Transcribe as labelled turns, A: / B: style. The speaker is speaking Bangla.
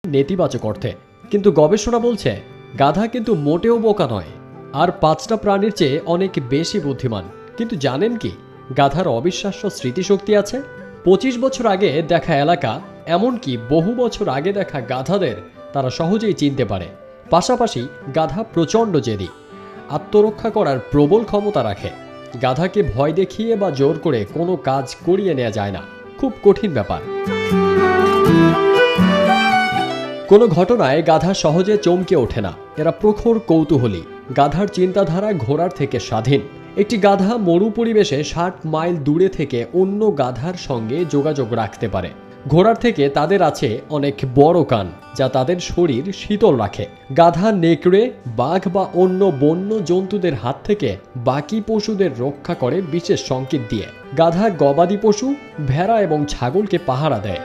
A: নেতিবাচক অর্থে। কিন্তু গবেষণা বলছে গাধা কিন্তু মোটেও বোকা নয়, আর 5টা প্রাণীর চেয়ে অনেক বেশি বুদ্ধিমান। কিন্তু জানেন কি, গাধার অবিশ্বাস্য স্মৃতিশক্তি আছে। 25 বছর আগে দেখা এলাকা, এমনকি বহু বছর আগে দেখা গাধাদের তারা সহজেই চিনতে পারে। পাশাপাশি গাধা প্রচণ্ড জেদি, আত্মরক্ষা করার প্রবল ক্ষমতা রাখে। গাধাকে ভয় দেখিয়ে বা জোর করে কোনো কাজ করিয়ে নেওয়া যায় না, খুব কঠিন ব্যাপার। কোনো ঘটনায় গাধা সহজে চমকে ওঠে না, এরা প্রখর কৌতূহলী। গাধার চিন্তাধারা ঘোড়ার থেকে স্বাধীন। একটি গাধা মরু পরিবেশে 60 মাইল দূরে থেকে অন্য গাধার সঙ্গে যোগাযোগ রাখতে পারে। ঘোড়ার থেকে তাদের আছে অনেক বড় কান, যা তাদের শরীর শীতল রাখে। গাধা নেকড়ে, বাঘ বা অন্য বন্য জন্তুদের হাত থেকে বাকি পশুদের রক্ষা করে বিশেষ সংকেত দিয়ে। গাধা গবাদি পশু, ভেড়া এবং ছাগলকে পাহারা দেয়।